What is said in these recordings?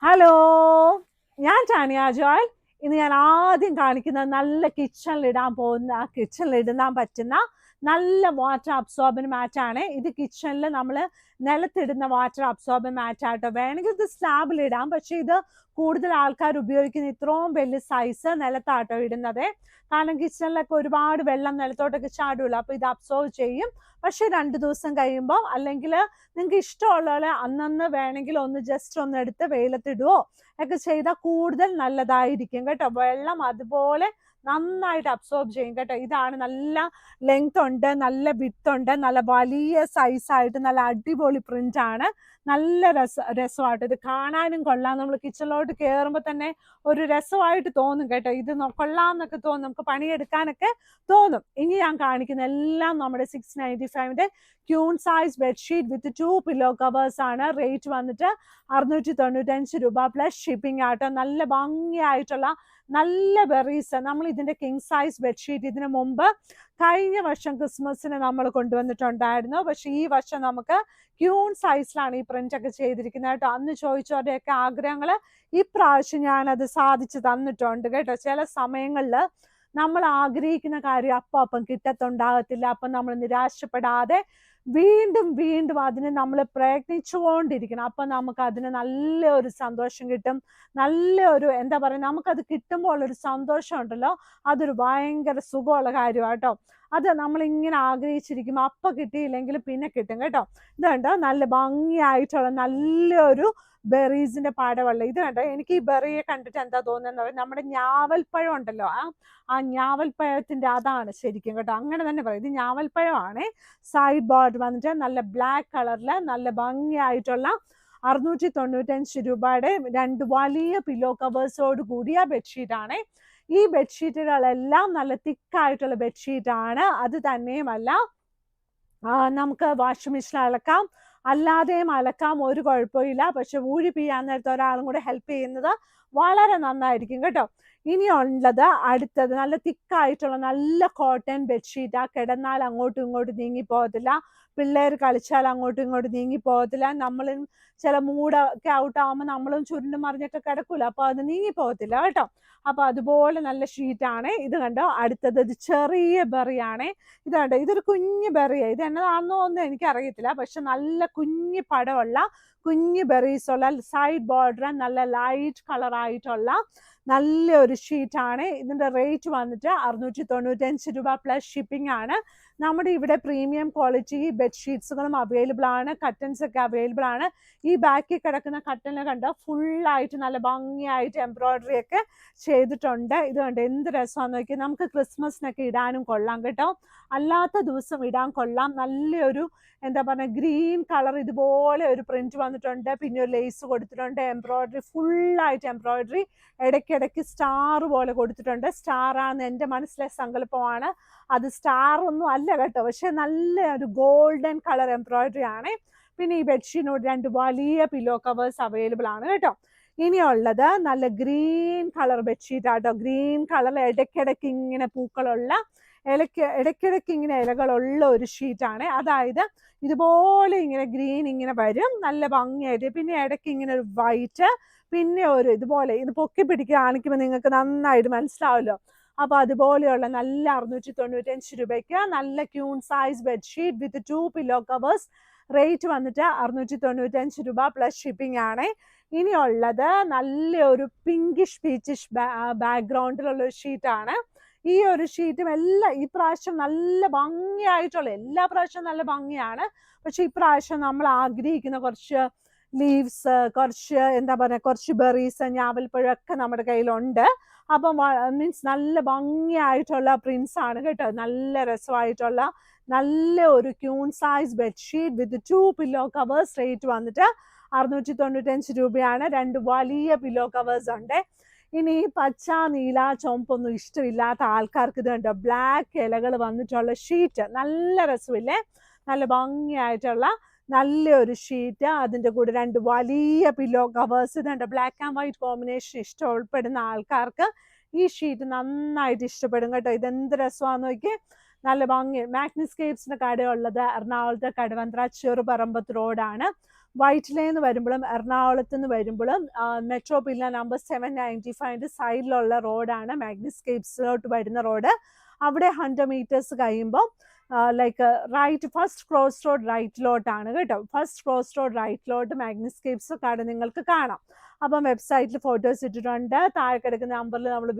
Hello, ഞാൻ Tanya Joel. ഇന്ന് ഞാൻ ആദ്യം കാണിക്കുന്നത് നല്ല കിച്ചണിലിടാൻ പറ്റുന്ന നല്ല വാട്ടർ അബ്സോർബൻ മാറ്റാണ്. ഇത് കിച്ചണിൽ നമ്മൾ നിലത്തിടുന്ന വാട്ടർ അബ്സോർബൻ മാറ്റാട്ടോ. വേണമെങ്കിൽ ഇത് സ്ലാബിലിടാം, പക്ഷെ ഇത് കൂടുതൽ ആൾക്കാർ ഉപയോഗിക്കുന്ന ഇത്രയും വലിയ സൈസ് നിലത്താട്ടോ ഇടുന്നത്. കാരണം കിച്ചണിലൊക്കെ ഒരുപാട് വെള്ളം നിലത്തോട്ടൊക്കെ ചാടുമല്ലോ, അപ്പോൾ ഇത് അബ്സോർവ് ചെയ്യും. പക്ഷെ 2 ദിവസം കഴിയുമ്പോൾ, അല്ലെങ്കിൽ നിങ്ങൾക്ക് ഇഷ്ടമുള്ള അന്നന്ന് വേണമെങ്കിൽ ജസ്റ്റ് ഒന്ന് എടുത്ത് വെയിലത്തിടുവോ ഒക്കെ ചെയ്താൽ കൂടുതൽ നല്ലതായിരിക്കും കേട്ടോ. വെള്ളം അതുപോലെ നന്നായിട്ട് അബ്സോർബ് ചെയ്യും കേട്ടോ. ഇതാണ് നല്ല ലെങ്ത് ഉണ്ട്, നല്ല വിഡ്ത്ത് ഉണ്ട്, നല്ല വലിയ സൈസായിട്ട് നല്ല അടിപൊളി പ്രിന്റ് ആണ്. നല്ല രസമായിട്ട് ഇത് കാണാനും കൊള്ളാം. നമ്മൾ കിച്ചണിലോട്ട് കയറുമ്പോൾ തന്നെ ഒരു രസമായിട്ട് തോന്നും കേട്ടോ. ഇത് കൊള്ളാമെന്നൊക്കെ തോന്നും, നമുക്ക് പണിയെടുക്കാനൊക്കെ തോന്നും. ഇനി ഞാൻ കാണിക്കുന്ന എല്ലാം നമ്മുടെ 695 ക്യൂൺ സൈസ് ബെഡ്ഷീറ്റ് വിത്ത് 2 പില്ലോ കവേഴ്സ് ആണ്. റേറ്റ് വന്നിട്ട് 695 രൂപ പ്ലസ് ഷിപ്പിംഗ് ആട്ടോ. നല്ല ഭംഗിയായിട്ടുള്ള നല്ല ബെറീസ്. നമ്മൾ ഇതിന്റെ കിങ് സൈസ് ബെഡ്ഷീറ്റ് ഇതിനു മുമ്പ് കഴിഞ്ഞ വർഷം ക്രിസ്മസിന് നമ്മൾ കൊണ്ടുവന്നിട്ടുണ്ടായിരുന്നു. പക്ഷെ ഈ വർഷം നമുക്ക് ക്യൂൺ സൈസിലാണ് ഈ പ്രിന്റ് ഒക്കെ ചെയ്തിരിക്കുന്നത് കേട്ടോ. അന്ന് ചോദിച്ചവരുടെയൊക്കെ ആഗ്രഹങ്ങൾ ഇപ്രാവശ്യം ഞാനത് സാധിച്ചു തന്നിട്ടുണ്ട് കേട്ടോ. ചില സമയങ്ങളിൽ നമ്മൾ ആഗ്രഹിക്കുന്ന കാര്യം അപ്പം കിട്ടത്തുണ്ടാകത്തില്ല. അപ്പം നമ്മൾ നിരാശപ്പെടാതെ വീണ്ടും വീണ്ടും അതിന് നമ്മൾ പ്രയത്നിച്ചുകൊണ്ടിരിക്കണം. അപ്പം നമുക്ക് അതിന് നല്ലൊരു സന്തോഷം കിട്ടും. നല്ലൊരു എന്താ പറയുക, നമുക്കത് കിട്ടുമ്പോൾ ഒരു സന്തോഷം ഉണ്ടല്ലോ, അതൊരു ഭയങ്കര സുഖമുള്ള കാര്യമാണ് കേട്ടോ. അത് നമ്മളിങ്ങനെ ആഗ്രഹിച്ചിരിക്കുമ്പോൾ അപ്പം കിട്ടിയില്ലെങ്കിൽ പിന്നെ കിട്ടും കേട്ടോ. ഇത് കണ്ടോ, നല്ല ഭംഗിയായിട്ടുള്ള നല്ലൊരു ബെറീസിന്റെ പാടവെള്ളം. ഇത് കണ്ടോ, എനിക്ക് ഈ ബെറിയെ കണ്ടിട്ട് എന്താ തോന്നുന്നത്, നമ്മുടെ ഞാവൽപ്പഴം ഉണ്ടല്ലോ, ആ ഞാവൽപ്പഴത്തിന്റെ അതാണ് ശരിക്കും കേട്ടോ. അങ്ങനെ തന്നെ പറയും, ഇത് ഞാവൽപ്പഴമാണ്. സൈഡ് ബോർഡർ വന്നിട്ട് നല്ല ബ്ലാക്ക് കളറില് നല്ല ഭംഗിയായിട്ടുള്ള 695 രൂപയുടെ 2 വലിയ പില്ലോ കവേഴ്സോട് കൂടിയ ബെഡ്ഷീറ്റ് ആണ്. ഈ ബെഡ്ഷീറ്റുകളെല്ലാം നല്ല തിക്കായിട്ടുള്ള ബെഡ്ഷീറ്റ് ആണ്. അത് തന്നെയുമല്ല, നമുക്ക് വാഷിംഗ് മെഷീനിൽ അലക്കാം, അല്ലാതെയും അലക്കാം, ഒരു കുഴപ്പമില്ല. പക്ഷെ ഊഴി പിയ്യാൻ നേരത്തെ ഒരാളും കൂടെ ഹെൽപ്പ് ചെയ്യുന്നത് വളരെ നന്നായിരിക്കും കേട്ടോ. ഇനിയുള്ളത് അടുത്തത് നല്ല തിക്കായിട്ടുള്ള നല്ല കോട്ടൺ ബെഡ്ഷീറ്റ്. ആ കിടന്നാൽ അങ്ങോട്ടും ഇങ്ങോട്ടും നീങ്ങി പോകത്തില്ല, പിള്ളേർ കളിച്ചാൽ അങ്ങോട്ടും ഇങ്ങോട്ടും നീങ്ങി പോകത്തില്ല. നമ്മളും ചില മൂടൊക്കെ ഔട്ടാകുമ്പോൾ നമ്മളും ചുരുണ്ടും മറിഞ്ഞൊക്കെ കിടക്കൂല, അപ്പോൾ അത് നീങ്ങി പോകത്തില്ല കേട്ടോ. അപ്പൊ അതുപോലെ നല്ല ഷീറ്റാണ്. ഇത് കണ്ടോ, അടുത്തത് ഇത് ചെറിയ ബെറിയാണ്. ഇത് കണ്ടോ, ഇതൊരു കുഞ്ഞു ബെറിയാണ്. ഇത് എന്നതാണെന്നോ ഒന്നും എനിക്കറിയത്തില്ല, പക്ഷെ നല്ല കുഞ്ഞു പടമുള്ള കുഞ്ഞു ബെറീസുള്ള സൈഡ് ബോർഡർ നല്ല ലൈറ്റ് കളർ ആയിട്ടുള്ള നല്ലൊരു ഷീറ്റാണ്. ഇതിന്റെ റേറ്റ് വന്നിട്ട് 695 രൂപ പ്ലസ് ഷിപ്പിംഗ് ആണ്. നമ്മുടെ ഇവിടെ പ്രീമിയം ക്വാളിറ്റി ബെഡ്ഷീറ്റ്സുകളും അവൈലബിൾ ആണ്, കട്ടൻസ് ഒക്കെ അവൈലബിൾ ആണ്. ഈ ബാക്കിൽ കിടക്കുന്ന കട്ടനിൽ കണ്ടോ, ഫുള്ളായിട്ട് നല്ല ഭംഗിയായിട്ട് എംബ്രോയിഡറി ഒക്കെ ചെയ്തിട്ടുണ്ട്. ഇത് കണ്ടോ, എന്ത് രസമാണെന്ന് നോക്കി. നമുക്ക് ക്രിസ്മസിനൊക്കെ ഇടാനും കൊള്ളാം കേട്ടോ, അല്ലാത്ത ദിവസം ഇടാൻ കൊള്ളാം. നല്ലൊരു എന്താ പറയുക, ഗ്രീൻ കളർ ഇതുപോലെ ഒരു പ്രിന്റ് വന്നിട്ടുണ്ട്. പിന്നെ ഒരു ലേസ് കൊടുത്തിട്ടുണ്ട്, എംബ്രോയിഡറി ഫുള്ളായിട്ട് എംബ്രോയിഡറി, ഇടയ്ക്കിടയ്ക്ക് സ്റ്റാർ പോലെ കൊടുത്തിട്ടുണ്ട്. സ്റ്റാർ ആണെന്ന് എൻ്റെ മനസ്സിലെ സങ്കല്പമാണ്, അത് സ്റ്റാർ ഒന്നും അല്ല കേട്ടോ. പക്ഷെ നല്ല ഒരു ഗോൾഡൻ കളർ എംബ്രോയിഡറി ആണ്. പിന്നെ ഈ ബെഡ്ഷീറ്റിനോട് 2 വലിയ പില്ലോ കവേഴ്സ് അവൈലബിൾ ആണ് കേട്ടോ. ഇനിയുള്ളത് നല്ല ഗ്രീൻ കളർ ബെഡ്ഷീറ്റ് ആട്ടോ. ഗ്രീൻ കളർ ഇടയ്ക്കിടയ്ക്ക് ഇങ്ങനെ പൂക്കളുള്ള, ഇടയ്ക്കിടയ്ക്ക് ഇങ്ങനെ ഇലകളുള്ള ഒരു ഷീറ്റാണ്. അതായത് ഇതുപോലെ ഇങ്ങനെ ഗ്രീൻ ഇങ്ങനെ വരും, നല്ല ഭംഗിയായിട്ട്. പിന്നെ ഇടയ്ക്ക് ഇങ്ങനെ ഒരു വൈറ്റ്, പിന്നെ ഒരു ഇതുപോലെ ഇത് പൊക്കി പിടിക്കുക കാണിക്കുമ്പോൾ നിങ്ങൾക്ക് നന്നായിട്ട് മനസ്സിലാവല്ലോ. അപ്പൊ അതുപോലെയുള്ള നല്ല 695 രൂപയ്ക്ക് നല്ല ക്യൂൺ സൈസ് ബെഡ്ഷീറ്റ് വിത്ത് 2 പില്ലോ കവേഴ്സ്. റേറ്റ് വന്നിട്ട് 695 രൂപ പ്ലസ് ഷിപ്പിംഗ് ആണ്. ഇനിയുള്ളത് നല്ലൊരു പിങ്കിഷ് പീച്ചിഷ് ബാക്ക്ഗ്രൗണ്ടിലുള്ള ഒരു ഷീറ്റാണ്. ഈ ഒരു ഷീറ്റും എല്ലാം ഈ പ്രാവശ്യം നല്ല ഭംഗിയായിട്ടുള്ള, എല്ലാ പ്രാവശ്യവും നല്ല ഭംഗിയാണ്. പക്ഷെ ഇപ്രാവശ്യം നമ്മൾ ആഗ്രഹിക്കുന്ന കുറച്ച് ലീവ്സ്, കുറച്ച് എന്താ പറയുക, കുറച്ച് ബെറീസ്, ഞാവൽപ്പഴം ഒക്കെ നമ്മുടെ കയ്യിലുണ്ട്. അപ്പം മീൻസ് നല്ല ഭംഗിയായിട്ടുള്ള പ്രിന്റ്സ് ആണ് കേട്ടോ. നല്ല രസമായിട്ടുള്ള നല്ല ഒരു ക്യൂൺ സൈസ് ബെഡ്ഷീറ്റ് വിത്ത് 2 പില്ലോ കവേഴ്സ്. റേറ്റ് വന്നിട്ട് 695 രൂപയാണ്. 2 വലിയ പില്ലോ കവേഴ്സ് ഉണ്ട്. ഇനി പച്ച, നീല, ചുവപ്പൊന്നും ഇഷ്ടമില്ലാത്ത ആൾക്കാർക്ക് ഇത് കണ്ടോ, ബ്ലാക്ക് ഇലകൾ വന്നിട്ടുള്ള ഷീറ്റ് നല്ല രസമില്ലേ, നല്ല ഭംഗിയായിട്ടുള്ള നല്ലൊരു ഷീറ്റ്. അതിൻ്റെ കൂടെ 2 വലിയ പില്ലോ കവേഴ്സ്. ഇതുണ്ട്, ബ്ലാക്ക് ആൻഡ് വൈറ്റ് കോമ്പിനേഷൻ ഇഷ്ടപ്പെടുന്ന ആൾക്കാർക്ക് ഈ ഷീറ്റ് നന്നായിട്ട് ഇഷ്ടപ്പെടും കേട്ടോ. ഇതെന്ത് രസമാണെന്ന് നോക്കി, നല്ല ഭംഗി. മാഗ്നിസ്കേപ്സിന്റെ കടയുള്ളത് എറണാകുളത്തെ കടവന്ത്ര ചെറുപറമ്പത്ത് റോഡാണ്. വൈറ്റിലേന്ന് വരുമ്പോഴും എറണാകുളത്ത് നിന്ന് വരുമ്പോഴും മെട്രോ പില്ല നമ്പർ 795 സൈഡിലുള്ള റോഡാണ് മാഗ്നിസ്കേപ്സിലോട്ട് വരുന്ന റോഡ്. അവിടെ 100 മീറ്റേഴ്സ് കഴിയുമ്പോൾ like right first cross road റൈറ്റിലോട്ടാണ് കേട്ടോ. ഫസ്റ്റ് ക്രോസ് റോഡ് റൈറ്റിലോട്ട് മാഗ്നിസ്കേപ്സ് കട നിങ്ങൾക്ക് കാണാം. അപ്പം വെബ്സൈറ്റിൽ ഫോട്ടോസ് ഇട്ടിട്ടുണ്ട്. താഴെ കിടക്കുന്ന നമ്പറിൽ നമ്മൾ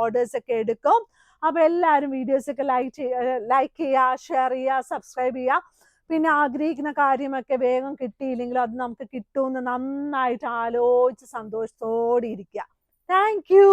ഓർഡേഴ്സ് ഒക്കെ എടുക്കും. അപ്പോൾ എല്ലാവരും വീഡിയോസൊക്കെ ലൈക്ക് ചെയ്യുക, ഷെയർ ചെയ്യുക, സബ്സ്ക്രൈബ് ചെയ്യുക. പിന്നെ ആഗ്രഹിക്കുന്ന കാര്യമൊക്കെ വേഗം കിട്ടിയില്ലെങ്കിലും അത് നമുക്ക് കിട്ടുമെന്ന് നന്നായിട്ട് ആലോചിച്ച് സന്തോഷത്തോടെ ഇരിക്കുക. Thank you.